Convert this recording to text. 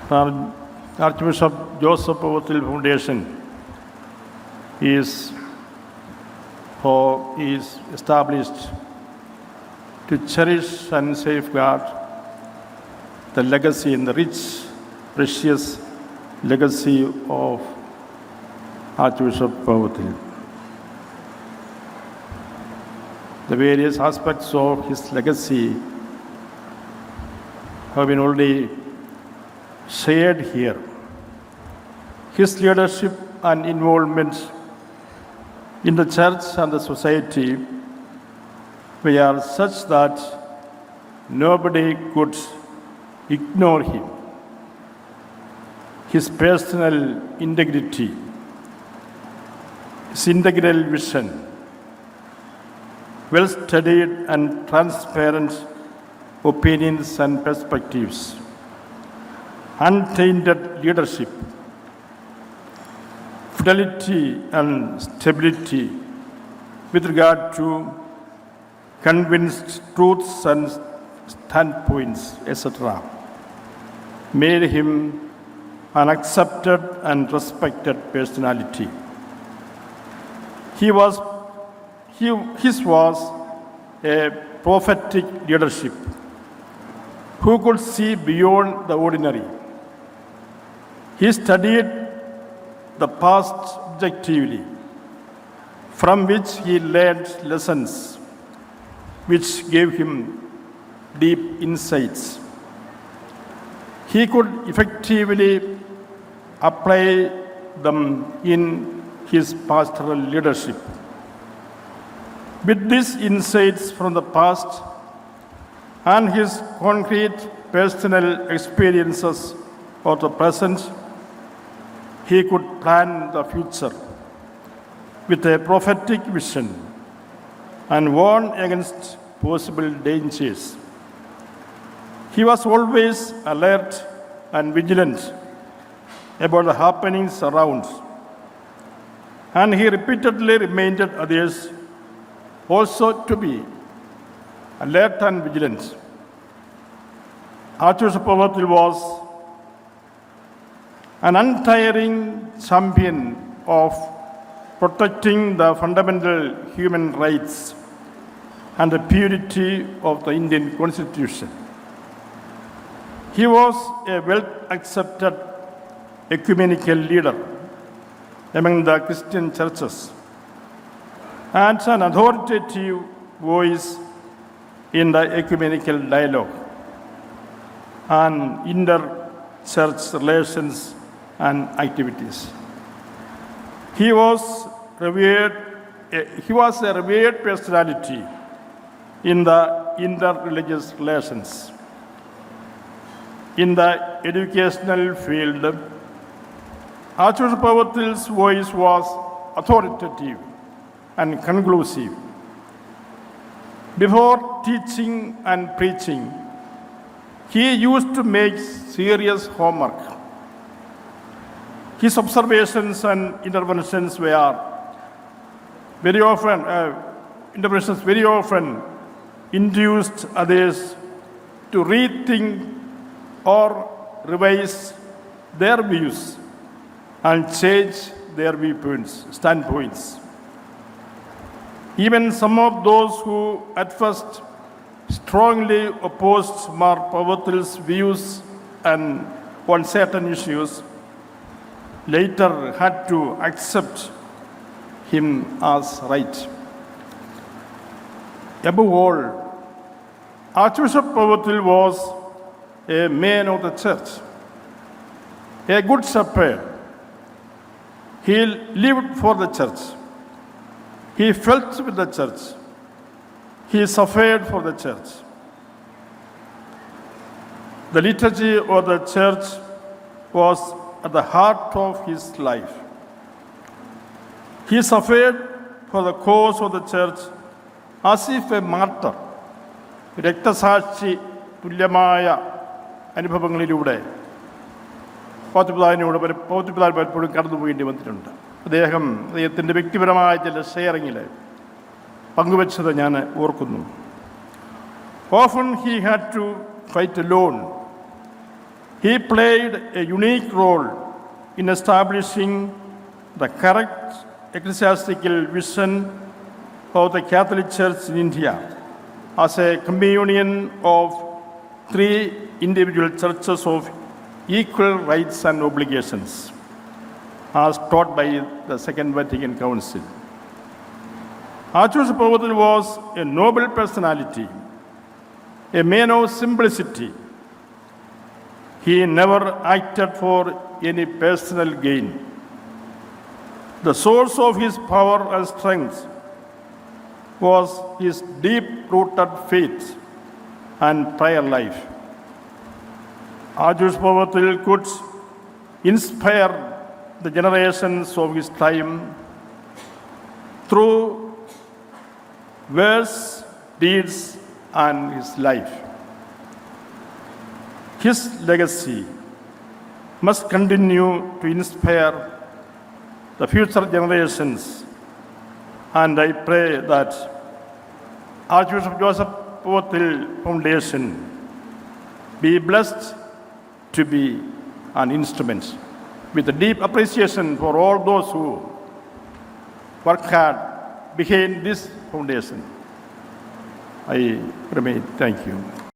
Archbishop Joseph Povathil Foundation is established to cherish and safeguard the legacy and the rich, precious legacy of Archbishop Povathil. The various aspects of his legacy have been already shared here. His leadership and involvement in the church and the society were such that nobody could ignore him. His personal integrity, his integral vision, well-studied and transparent opinions and perspectives, untainted leadership, fidelity and stability with regard to convinced truths and standpoints, etc., made him an accepted and respected personality. His was a prophetic leadership who could see beyond the ordinary. He studied the past objectively, from which he learned lessons which gave him deep insights. He could effectively apply them in his pastoral leadership. With these insights from the past and his concrete personal experiences of the present, he could plan the future with a prophetic vision and warn against possible dangers. He was always alert and vigilant about the happenings around, and he repeatedly reminded others also to be alert and vigilant. Archbishop Povathil was an untiring champion of protecting the fundamental human rights and the purity of the Indian Constitution. He was a well-accepted ecumenical leader among the Christian churches and an authoritative voice in the ecumenical dialogue and inter-church relations and activities. He was a revered personality in the inter-religious relations. In the educational field, Archbishop Povathil's voice was authoritative and conclusive. Before teaching and preaching, he used to make serious homework. His observations and interventions very often induced others to rethink or revise their views and change their standpoints. Even some of those who at first strongly opposed Mar Povathil's views and on certain issues later had to accept him as right. Above all, Archbishop Povathil was a man of the church, a good shepherd. He lived for the church. He felt with the church. He suffered for the church. The liturgy of the church was at the heart of his life. He suffered for the cause of the church as if a martyr. രക്തസാക്ഷി തുല്യമായ അനുഭവങ്ങളിലൂടെ പൗത്രിപിതാവിനോട് പലപ്പോഴും കടന്നുപോകേണ്ടി വന്നിട്ടുണ്ട്. അദ്ദേഹത്തിൻ്റെ വ്യക്തിപരമായ ചില ഷെയറിങ്ങിൽ പങ്കുവച്ചത് ഞാൻ ഓർക്കുന്നു. Often he had to fight alone He played a unique role in establishing the correct ecclesiastical vision of the Catholic Church in India as a communion of three individual churches of equal rights and obligations, as taught by the Second Vatican Council. Archbishop Pavatil was a noble personality, a man of simplicity. He never acted for any personal gain. The source of his power and strength was his deep-rooted faith and prayer life. Archbishop Pavatil could inspire the generations of his time through words, deeds, and his life. His legacy must continue to inspire the future generations, and I pray that Archbishop Joseph Pavatil Foundation be blessed to be an instrument with a deep appreciation for all those who work hard behind this foundation. I remain. Thank you.